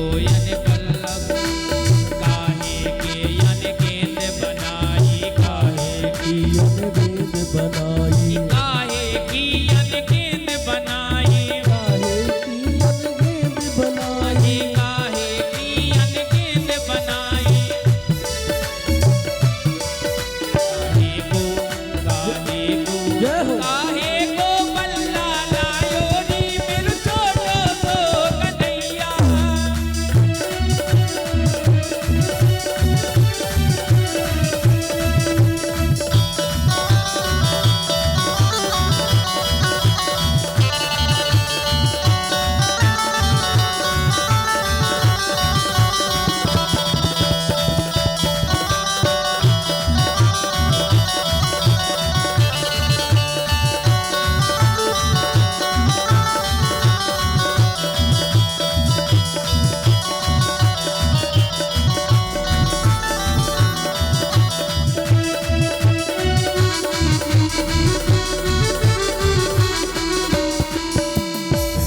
Coin Pallav, काहे के यन गेंद बनाई, काहे की यन गेंद बनाई, काहे की यन गेंद बनाई, काहे की यन गेंद बनाई, काहे की यन गेंद बनाई, जय हो। काहे को बल्ला लायो नी मेरू छोटो सो कन्हैया।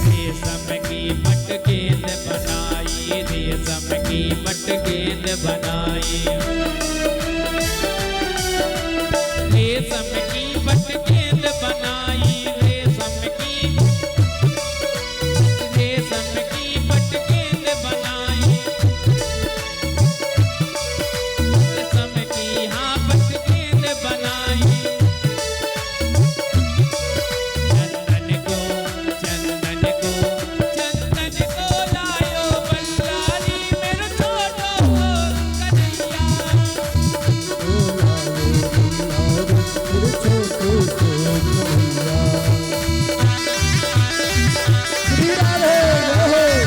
रेशम की पट गेंद बनाई, रेशम की पट गेंद बनाई, रेशम की पट गेंद बनाई, रेशम की हाँ पट गेंद बनाई, चंदन को लायो बल्लारी मेरे छोटो कन्हैया। मेरे छोटो सो कन्हैया। श्री राधे जय हो।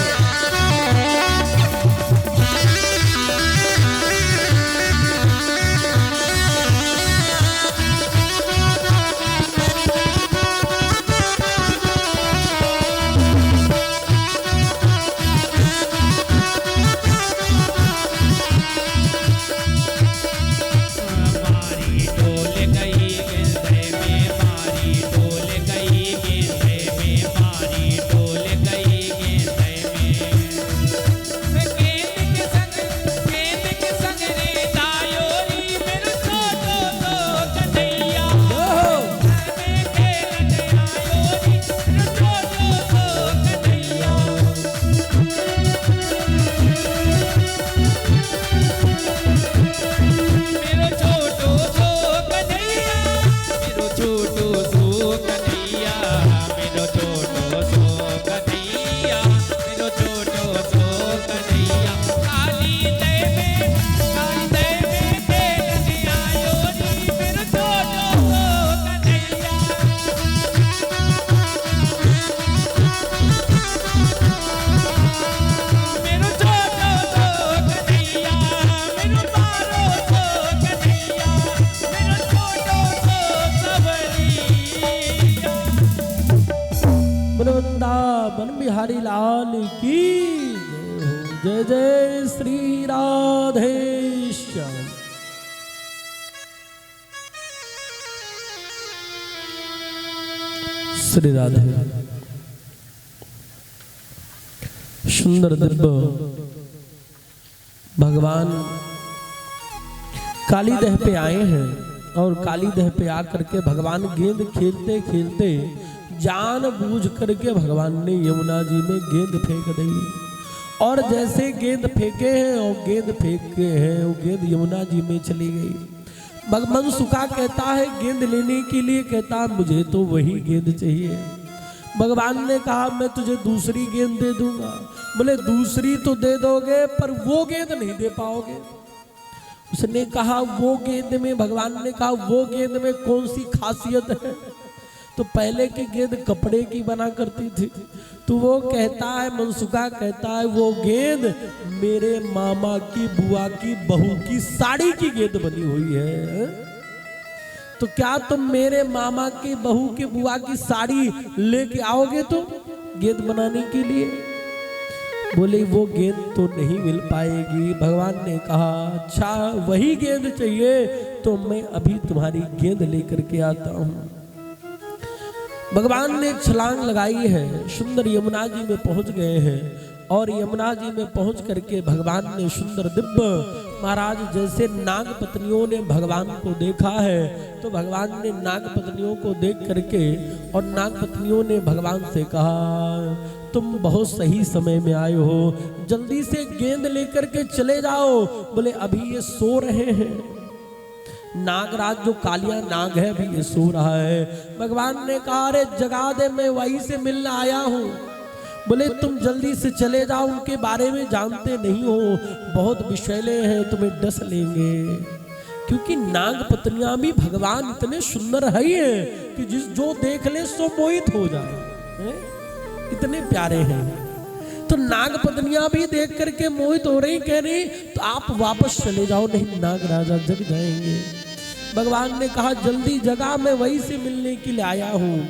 मारी डोल गई गेंदे में, मारी डोल गई गेंदे में, मारी डोल गई गेंदे में, गेंद के संग रे दायो री मेरे छोटो सो कन्हैया। मैं खेलने आयो री मेरे छोटो सो कन्हैया। मेरो छोटो सो कन्हैया, मेरो छोटो सो कन्हैया, मेरो छोटो सो कन्हैया, मेरो छोटो सो कन्हैया। काली दे में खेलने आयो नी मेरो छोटो सो कन्हैया। मेरो छोटो सो कन्हैया, मेरो बारो सो कन्हैया, मेरो छोटो सो सबरिया। वृंदावन बिहारी लाल की जय हो। जय जय श्री राधे श्याम। श्री राधे। सुंदर दिव्य भगवान कालीदह पे आए हैं और कालीदह पे आकर के भगवान गेंद खेलते खेलते जानबूझ करके भगवान ने यमुना जी में गेंद फेंक दी। और जैसे गेंद फेंके हैं और गेंद फेंके हैं वो गेंद यमुना जी में चली गई। भगवान सुखा कहता है गेंद लेने के लिए, कहता मुझे तो वही गेंद चाहिए। भगवान ने कहा मैं तुझे दूसरी गेंद दे दूंगा। बोले दूसरी तो दे दोगे पर वो गेंद नहीं दे पाओगे। उसने कहा वो गेंद में, भगवान ने कहा वो गेंद में कौन सी खासियत है? तो पहले की गेंद कपड़े की बना करती थी। तो वो कहता है, मनसुखा कहता है वो गेंद मेरे मामा की बुआ की बहू की साड़ी की गेंद बनी हुई है। तो क्या तुम मेरे मामा की बहू की बुआ की साड़ी लेके आओगे तो गेंद बनाने के लिए? बोले वो गेंद तो नहीं मिल पाएगी। भगवान ने कहा अच्छा वही गेंद चाहिए तो मैं अभी तुम्हारी गेंद लेकर के आता हूँ। भगवान ने एक छलांग लगाई है, सुंदर यमुना जी में पहुंच गए हैं और यमुना जी में पहुंच करके भगवान ने सुंदर दिव्य महाराज जैसे नाग पत्नियों ने भगवान को देखा है, तो भगवान ने नाग पत्नियों को देख करके और नाग पत्नियों ने भगवान से कहा तुम बहुत सही समय में आए हो, जल्दी से गेंद लेकर के चले जाओ। बोले अभी ये सो रहे हैं। नागराज जो कालिया नाग है अभी ये सो रहा है। भगवान ने कहा अरे जगा दे, मैं वहीं से मिलने आया हूँ। बोले तुम जल्दी से चले जाओ, उनके बारे में जानते नहीं हो, बहुत विषैले हैं, तुम्हें डस लेंगे। क्योंकि नाग पत्नियां भी भगवान इतने सुंदर है कि जिस जो देख ले सो मोहित हो जाए है? इतने प्यारे हैं। तो नाग पत्नियां भी देख करके मोहित हो रही, कह रही तो आप वापस चले जाओ, नहीं नाग राजा जग जाएंगे। भगवान ने कहा जल्दी जगह, मैं वहीं से मिलने के लिए आया हूँ।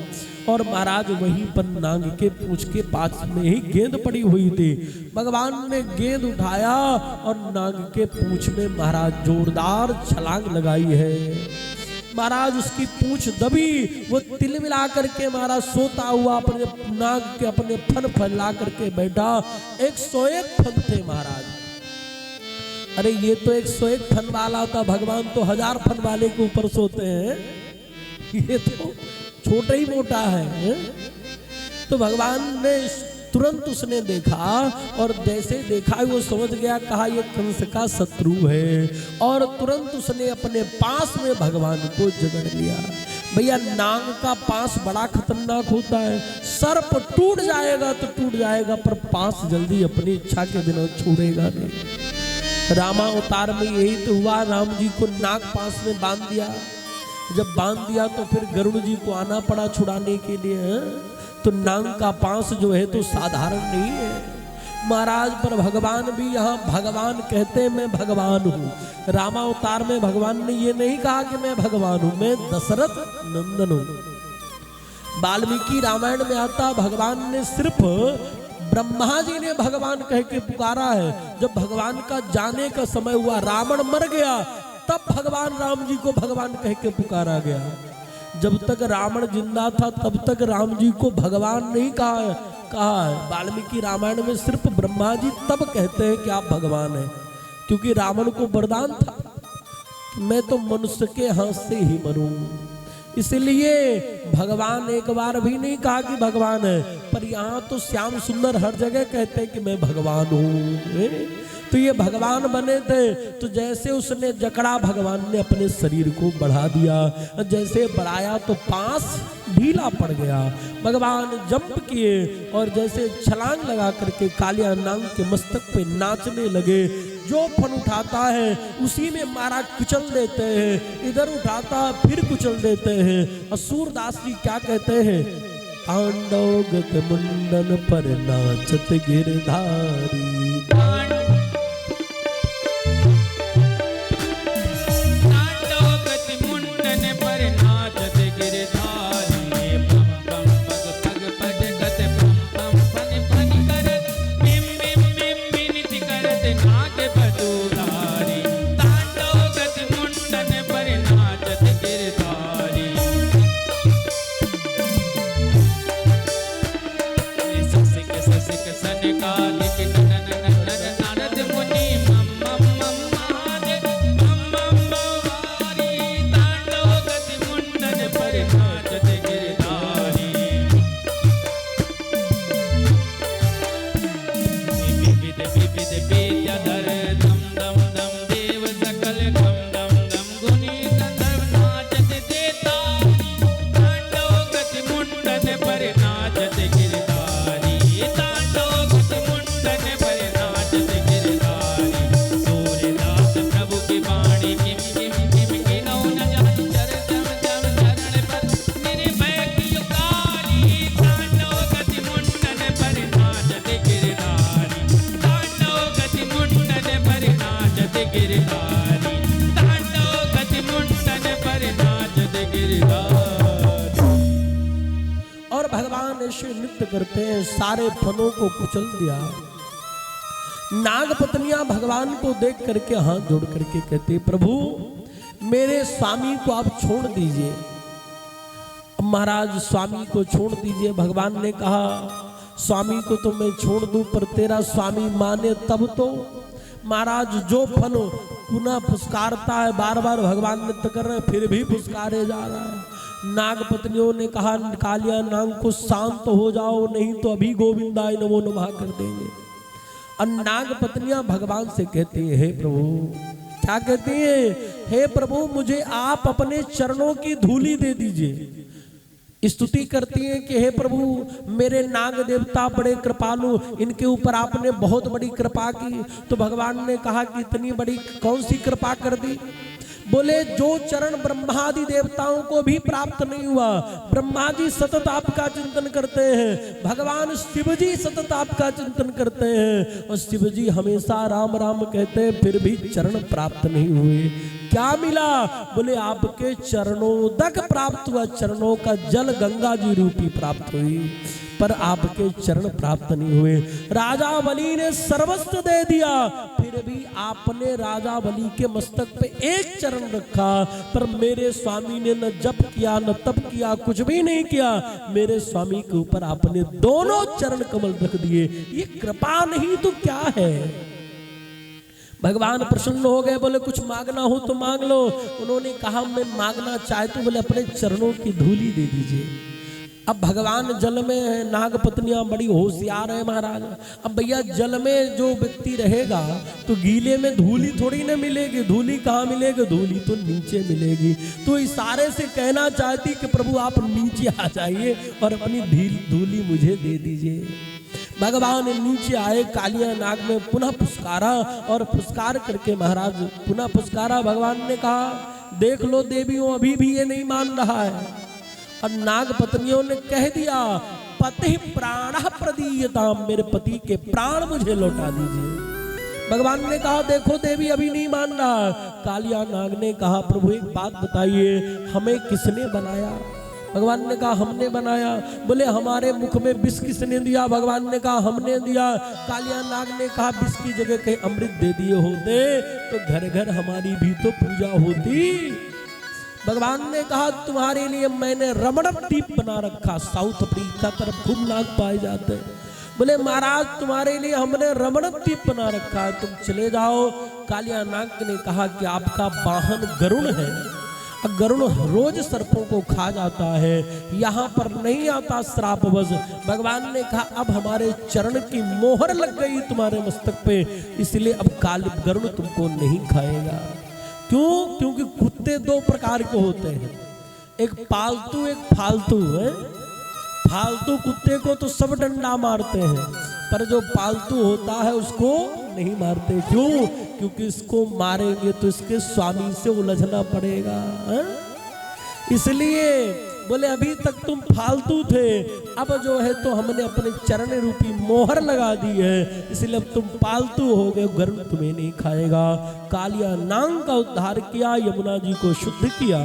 और महाराज वहीं पर नाग के पूंछ के पास में ही गेंद पड़ी हुई थी। भगवान ने गेंद उठाया और नाग के पूंछ में महाराज जोरदार छलांग लगाई है। महाराज उसकी पूंछ दबी, वो तिल मिला करके महाराज सोता हुआ अपने नाग के अपने फन फैला करके बैठा। 101 फन थे महाराज। अरे ये तो 101 फन वाला था, भगवान तो 1000 फन वाले के ऊपर सोते हैं, ये तो छोटा ही मोटा है। तो भगवान ने तुरंत उसने देखा और जैसे देखा वो समझ गया, कहा ये कंस का शत्रु है, और तुरंत उसने अपने पास में भगवान को जकड़ लिया। भैया नाग का पास बड़ा खतरनाक होता है, सर्प टूट जाएगा तो टूट जाएगा, पर पास जल्दी अपनी इच्छा के बिना छोड़ेगा नहीं। रामावतार में यही तो हुआ, राम जी को नाग पास में बांध दिया। जब बांध दिया तो फिर गरुड़ जी को आना पड़ा छुड़ाने के लिए। तो नाग का पांस जो है तो साधारण नहीं है महाराज। पर भगवान भी यहाँ भगवान कहते हैं मैं भगवान हूँ। रामावतार में भगवान ने ये नहीं कहा कि मैं भगवान हूँ, मैं दशरथ नंदन हूँ। वाल्मीकि रामायण में आता भगवान ने सिर्फ ब्रह्मा जी ने भगवान कह के पुकारा है। जब भगवान का जाने का समय हुआ, रावण मर गया, तब भगवान राम जी को भगवान कह के पुकारा गया। जब तक रावण जिंदा था तब तक राम जी को भगवान नहीं कहा है। वाल्मीकि रामायण में सिर्फ ब्रह्मा जी तब कहते हैं कि आप भगवान हैं, क्योंकि रावण को वरदान था मैं तो मनुष्य के हाथ से ही मरूं। इसलिए भगवान एक बार भी नहीं कहा कि भगवान है। पर यहाँ तो श्याम सुंदर हर जगह कहते हैं कि मैं भगवान हूँ। तो ये भगवान बने थे, तो जैसे उसने जकड़ा भगवान ने अपने शरीर को बढ़ा दिया। जैसे बढ़ाया तो पांस ढीला पड़ गया। भगवान जंप किए और जैसे छलांग लगा करके कालिया नाग के मस्तक पे नाचने लगे। जो फन उठाता है उसी में मारा कुचल देते हैं, इधर उठाता फिर कुचल देते हैं। सूरदास जी क्या कहते हैं, तांडव गत मुंडन पर नाचत गिरधारी। नृत्य करते हैं, सारे फनों को कुचल दिया। नाग पत्नियां भगवान को देख करके हाथ जोड़ करके कहते प्रभु मेरे स्वामी को आप छोड़ दीजिए। महाराज स्वामी को छोड़ दीजिए। भगवान ने कहा स्वामी को तो मैं छोड़ दूं, पर तेरा स्वामी माने तब तो। महाराज जो फन पुनः फुसकारता है, बार बार भगवान नृत्य कर रहे हैं, फिर भी फुसकारे जा रहा है। नाग पत्नियों ने कहा, कालिया नाग को शांत हो जाओ, नहीं तो अभी गोविंदाय नमो नमः कर देंगे। और नाग पत्नियां भगवान से कहती है, हे प्रभु, क्या कहती है? हे प्रभु, मुझे आप अपने चरणों की धूली दे दीजिए। स्तुति करती हैं कि हे प्रभु, मेरे नाग देवता बड़े कृपालु, इनके ऊपर आपने बहुत बड़ी कृपा की। तो भगवान ने कहा कि इतनी बड़ी कौन सी कृपा कर दी? बोले, जो चरण ब्रह्मादि देवताओं को भी प्राप्त नहीं हुआ। ब्रह्मा जी सतत आपका चिंतन करते हैं, भगवान शिव जी सतत आपका चिंतन करते हैं, और शिव जी हमेशा राम राम कहते हैं, फिर भी चरण प्राप्त नहीं हुए। क्या मिला? बोले, आपके चरणों तक प्राप्त हुआ, चरणों का जल गंगा जी रूपी प्राप्त हुई, पर आपके चरण प्राप्त नहीं हुए। राजा बलि ने सर्वस्व दे दिया, फिर भी आपने राजा बलि के मस्तक पे एक चरण रखा, पर मेरे स्वामी ने न जप किया न तप किया, कुछ भी नहीं किया। मेरे स्वामी के ऊपर आपने दोनों चरण कमल रख दिए, ये कृपा नहीं तो क्या है? भगवान प्रसन्न हो गए, बोले कुछ मांगना हो तो मांग लो। उन्होंने कहा, मैं मांगना चाहती हूं, बोले अपने चरणों की धूली दे दीजिए। अब भगवान जल में है, नाग पत्नियां बड़ी होशियार है महाराज। अब भैया जल में जो व्यक्ति रहेगा तो गीले में धूली थोड़ी ना मिलेगी, धूली कहाँ मिलेगी? धूली तो नीचे मिलेगी। तो इशारे से कहना चाहती कि प्रभु आप नीचे आ जाइए और अपनी धूली मुझे दे दीजिए। भगवान नीचे आए, कालिया नाग में पुनः फुसकारा, और फुसकार करके महाराज पुनः फुसकारा। भगवान ने कहा, देख लो देवियों, अभी भी ये नहीं मान रहा है। और नाग पत्नियों ने कह दिया, पति प्राण प्रदीयताम, मेरे पति के प्राण मुझे लौटा दीजिए। भगवान ने कहा, देखो देवी अभी नहीं मान रहा। कालिया नाग ने कहा, प्रभु एक बात बताइए, हमें किसने बनाया? भगवान ने कहा, हमने बनाया। बोले, हमारे मुख में विष किसने दिया? भगवान ने कहा, हमने दिया। कालिया नाग ने कहा, विष की जगह कहीं अमृत दे दिए होते तो घर घर हमारी भी तो पूजा होती। भगवान ने कहा, तुम्हारे लिए मैंने रमण द्वीप बना रखा, साउथ अफ्रीका तरफ खूब नाग पाए जाते हैं। बोले, महाराज तुम्हारे लिए हमने रमण द्वीप बना रखा है, तुम चले जाओ। कालिया नाग ने कहा कि आपका वाहन गरुण है, गरुण रोज सर्पों को खा जाता है, यहाँ पर नहीं आता श्रापवश। भगवान ने कहा, अब हमारे चरण की मोहर लग गई तुम्हारे मस्तक पे, इसलिए अब काल गरुण तुमको नहीं खाएगा। क्यों? क्योंकि कुत्ते दो प्रकार के होते हैं, एक पालतू एक फालतू है। फालतू कुत्ते को तो सब डंडा मारते हैं, पर जो पालतू होता है उसको नहीं मारते। क्यों? क्योंकि इसको मारेंगे तो इसके स्वामी से उलझना पड़ेगा। इसलिए बोले, अभी तक तुम फालतू थे, अब जो है तो हमने अपने चरण रूपी मोहर लगा दी है, इसलिए अब तुम पालतू हो गए, गरुड़ तुम्हें नहीं खाएगा। कालिया नाग का उद्धार किया, यमुना जी को शुद्ध किया,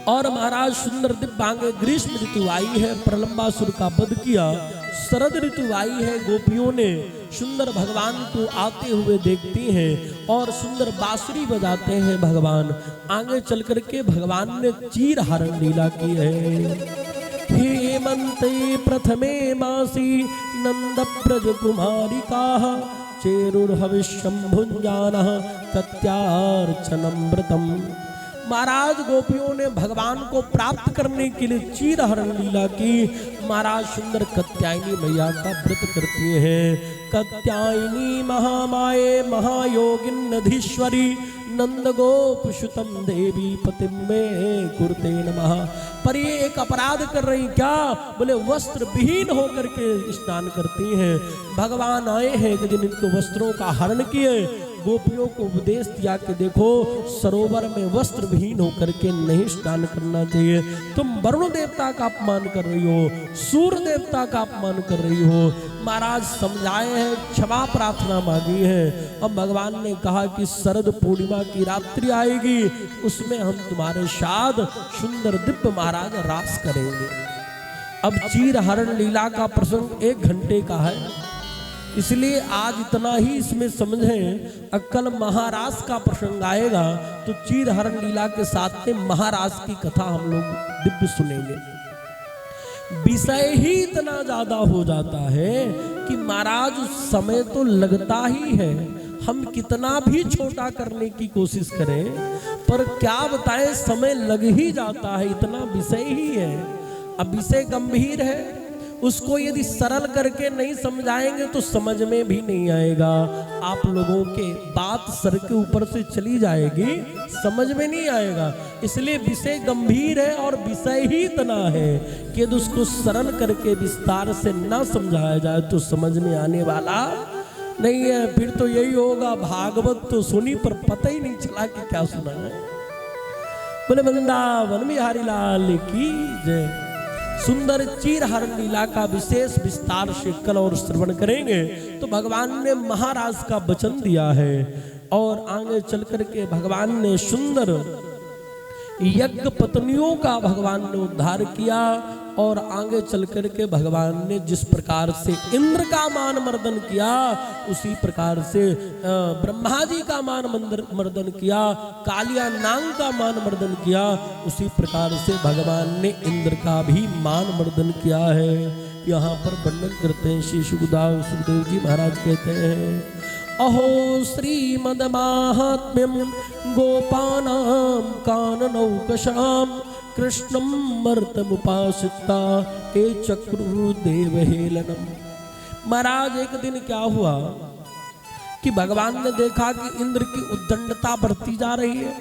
और महाराज सुंदर दिव्यांगे ग्रीष्म ऋतु आई है, प्रलंबासुर का वध किया। शरद ऋतु आई है, गोपियों ने सुंदर भगवान को आते हुए देखती हैं और सुंदर बांसुरी बजाते हैं भगवान। आगे चल करके भगवान ने चीर हरण लीला की है। हेमंते प्रथमे मासी नंद ब्रज कुमारिका, चेरुर्हविष्यं भुंजानः कत्यार्चनमृतम्। महाराज गोपियों ने भगवान को प्राप्त करने के लिए चीर हरण लीला की। महाराज सुंदर कत्यायनी मैया का व्रत करती हैं। कत्यायनी महामाये महायोगिन नधीश्वरी, नंद गोपसुतम देवी पतिम में कुरते नमः। पर ये एक अपराध कर रही क्या? बोले, वस्त्र विहीन होकर के स्नान करती हैं। भगवान आए हैं कि जिन इनको वस्त्रों का हरण किए, गोपियों को उपदेश दिया कि देखो, सरोवर में वस्त्र विहीन होकर के नहीं स्नान करना चाहिए। तुम वरुण देवता का अपमान कर रही हो, सूर्य देवता का अपमान कर रही हो। महाराज समझाए हैं, क्षमा प्रार्थना मांगी है। अब भगवान ने कहा कि शरद पूर्णिमा की रात्रि आएगी, उसमें हम तुम्हारे साथ सुंदर दिव्य महाराज रास करेंगे। अब चीर हरण लीला का प्रसंग 1 घंटे का है, इसलिए आज इतना ही इसमें समझें। अक्कल महारास का प्रसंग आएगा तो चीर हरण लीला के साथ में महारास की कथा हम लोग दिव्य सुनेंगे। विषय ही इतना ज्यादा हो जाता है कि महाराज समय तो लगता ही है, हम कितना भी छोटा करने की कोशिश करें पर क्या बताएं समय लग ही जाता है, इतना विषय ही है। अब विषय गंभीर है, उसको यदि सरल करके नहीं समझाएंगे तो समझ में भी नहीं आएगा। आप लोगों के बात सर के ऊपर से चली जाएगी, समझ में नहीं आएगा। इसलिए विषय गंभीर है और विषय ही इतना है कि यदि उसको सरल करके विस्तार से ना समझाया जाए तो समझ में आने वाला नहीं है। फिर तो यही होगा, भागवत तो सुनी पर पता ही नहीं चला कि क्या सुना है। बोले वृंदावन बिहारी लाल की जय। सुंदर चीरहरण लीला का विशेष विस्तार से कल और श्रवण करेंगे। तो भगवान ने महाराज का वचन दिया है और आगे चल करके भगवान ने सुंदर यज्ञ पत्नियों का भगवान ने उद्धार किया और आगे चल करके भगवान ने जिस प्रकार से इंद्र का मान मर्दन किया उसी प्रकार से ब्रह्मा जी का मान मर्दन किया, कालिया नाग का मान मर्दन किया, उसी प्रकार से भगवान ने इंद्र का भी मान मर्दन किया है। यहाँ पर वर्णन करते हैं श्री सुखदेव जी महाराज कहते हैं, अहो श्रीमद माहात्म्यम गोपानां काननौकशाम कृष्णम मर्तमुपासिता ए चक्रुर्देवहेलनम। महाराज एक दिन क्या हुआ कि भगवान ने देखा कि इंद्र की उद्दंडता बढ़ती जा रही है,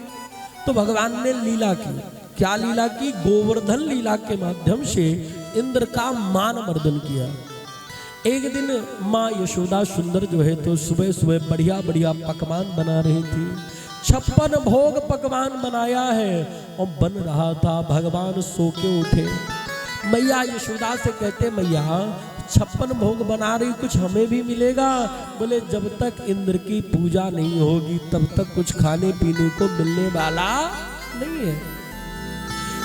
तो भगवान ने लीला की। क्या लीला की? गोवर्धन लीला के माध्यम से इंद्र का मान मर्दन किया। एक दिन माँ यशोदा सुंदर जो है तो सुबह सुबह बढ़िया बढ़िया पकवान बना रही थी। 56 भोग पकवान बनाया है और बन रहा था। भगवान सो के उठे, मैया यशोदा से कहते, मैया 56 भोग बना रही, कुछ हमें भी मिलेगा? बोले जब तक इंद्र की पूजा नहीं होगी तब तक कुछ खाने पीने को मिलने वाला नहीं है।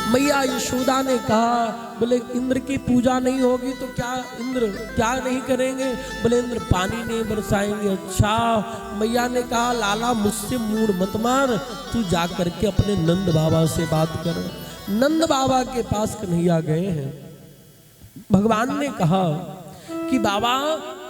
मैया यशोदा ने कहा, बोले इंद्र की पूजा नहीं होगी तो क्या इंद्र क्या नहीं करेंगे? बोले इंद्र पानी नहीं बरसाएंगे। अच्छा। मैया ने कहा, लाला मुझसे मूड मत मार, तू जा करके अपने नंद बाबा से बात कर। नंद बाबा के पास कन्हैया गए हैं। भगवान ने कहा कि बाबा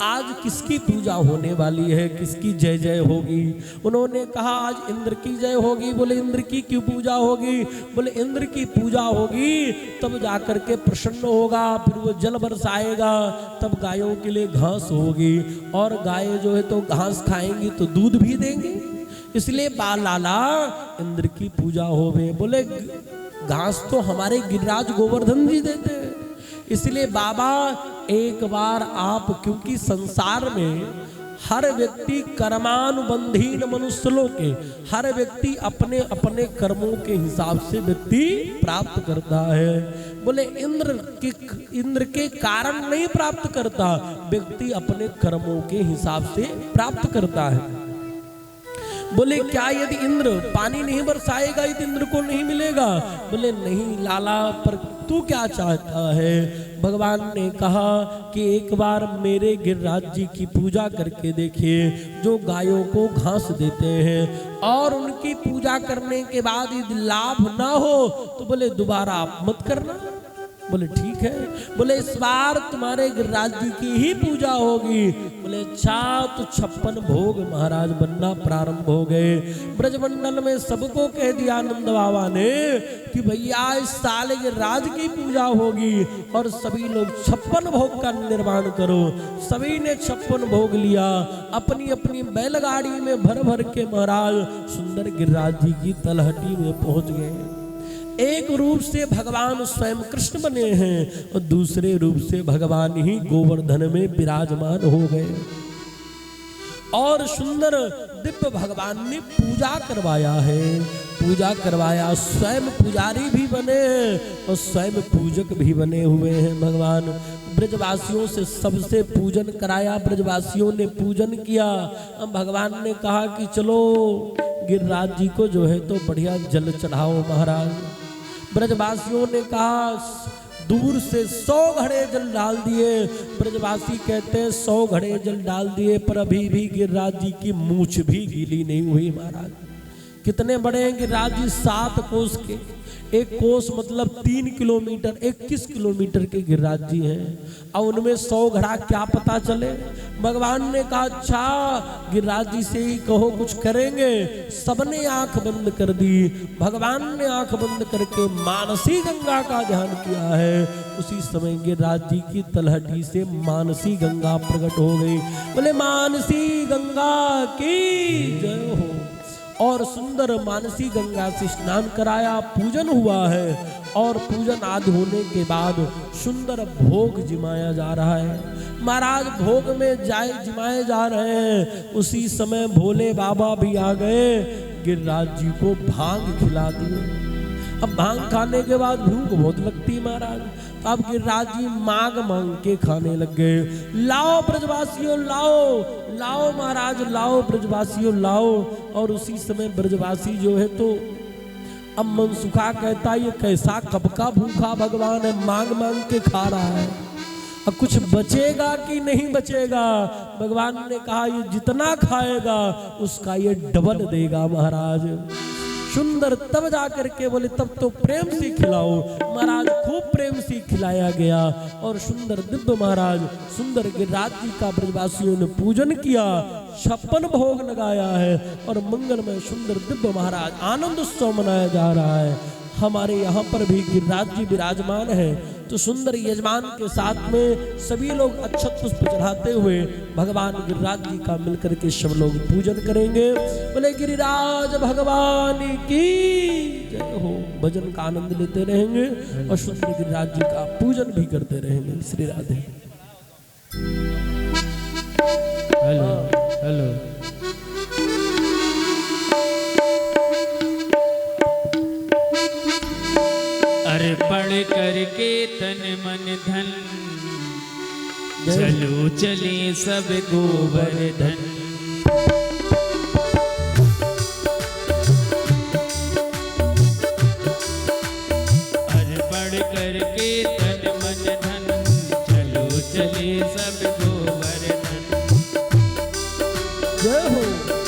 आज किसकी पूजा होने वाली है, किसकी जय जय होगी? उन्होंने कहा आज इंद्र की जय होगी। बोले इंद्र की क्यों पूजा होगी? बोले इंद्र की पूजा होगी तब जाकर के प्रसन्न होगा, फिर वो जल बरसाएगा, तब गायों के लिए घास होगी और गाय जो है तो घास खाएंगी तो दूध भी देंगे, इसलिए लाला इंद्र की पूजा होवे। बोले घास तो हमारे गिरिराज गोवर्धन जी देते हैं, इसलिए बाबा एक बार आप, क्योंकि संसार में हर व्यक्ति कर्मानुबंधीन मनुष्य लोग के, हर व्यक्ति अपने अपने कर्मों के हिसाब से व्यक्ति प्राप्त करता है। बोले इंद्र के कारण नहीं प्राप्त करता, व्यक्ति अपने कर्मों के हिसाब से प्राप्त करता है। बोले क्या यदि इंद्र पानी नहीं बरसाएगा यदि इंद्र को नहीं मिलेगा? बोले नहीं लाला, पर तू क्या चाहता है? भगवान ने कहा कि एक बार मेरे गिरिराज जी की पूजा करके देखिए, जो गायों को घास देते हैं, और उनकी पूजा करने के बाद यदि लाभ ना हो तो बोले दोबारा आप मत करना। बोले ठीक है। बोले इस बार तुम्हारे गिरिराज जी की ही पूजा होगी। बोले अच्छा। तो 56 भोग महाराज बनना प्रारंभ हो गए। ब्रजमंडल में सबको कह दिया नंद बाबा ने कि भैया इस साल गिरिराज की पूजा होगी और सभी लोग 56 भोग का निर्माण करो। सभी ने 56 भोग लिया, अपनी अपनी बैलगाड़ी में भर भर के महाराज सुंदर गिरिराज जी की तलहटी में पहुंच गए। एक रूप से भगवान स्वयं कृष्ण बने हैं और दूसरे रूप से भगवान ही गोवर्धन में विराजमान हो गए और सुंदर दिव्य भगवान ने पूजा करवाया है। पूजा करवाया, स्वयं पुजारी भी बने हैं और स्वयं पूजक भी बने हुए हैं। भगवान ब्रजवासियों से सबसे पूजन कराया, ब्रजवासियों ने पूजन किया। अब भगवान ने कहा कि चलो गिरिराज जी को जो है तो बढ़िया जल चढ़ाओ महाराज। ब्रजवासियों ने कहा दूर से 100 घड़े जल डाल दिए। ब्रजवासी कहते हैं 100 घड़े जल डाल दिए पर अभी भी गिरिराज जी की मूछ भी गीली नहीं हुई महाराज। कितने बड़े हैं गिरिराज जी? 7 कोस के। एक कोस मतलब 3 किलोमीटर 21 किलोमीटर के गिरिराज जी हैं। अब उनमें 100 घड़ा क्या पता चले। भगवान ने कहा अच्छा गिरिराज जी से ही कहो कुछ करेंगे। सबने आंख बंद कर दी। भगवान ने आंख बंद करके मानसी गंगा का ध्यान किया है। उसी समय गिरिराज जी की तलहटी से मानसी गंगा प्रकट हो गई। बोले मानसी गंगा की जय हो। और सुंदर मानसी गंगा से स्नान कराया, पूजन हुआ है। और पूजन आदि होने के बाद सुंदर भोग जिमाया जा रहा है। महाराज भोग में जिमाए जा रहे हैं। उसी समय भोले बाबा भी आ गए, गिरिराज जी को भांग खिला दिए। अब भांग खाने के बाद भूख बहुत लगती महाराज। अब गिरिराज जी मांग के खाने लग गए। लाओ ब्रजवासियों लाओ, लाओ महाराज लाओ, ब्रजवासियों लाओ। और उसी समय ब्रजवासी जो है तो अब मनसुखा कहता ये कैसा कब का भूखा भगवान है, मांग के खा रहा है। अब कुछ बचेगा कि नहीं बचेगा। भगवान ने कहा ये जितना खाएगा उसका ये डबल देगा महाराज। सुंदर तब जा करके बोले तब तो प्रेम से खिलाओ। महाराज खूब प्रेम से खिलाया गया। और सुंदर दिव्य महाराज सुंदर गिरिराज जी का ब्रजवासियों ने पूजन किया, 56 भोग लगाया है। और मंगलमय सुंदर दिव्य महाराज आनंद उत्सव मनाया जा रहा है। हमारे यहाँ पर भी गिरिराज जी विराजमान है। तो सुंदर यजमान के साथ में सभी लोग अक्षत पुष्प चढ़ाते हुए भगवान गिरिराज जी का मिलकर के सब लोग पूजन करेंगे। बोले गिरिराज भगवान की जय हो। भजन का आनंद लेते रहेंगे और सुंदर गिरिराज जी का पूजन भी करते रहेंगे। श्री राधे। Hello hello. अर्पण करके तन मन धन, चलो चले सब गोवर्धन। अर्पण करके तन मन धन, चलो चले सब गोवर्धन। जय हो।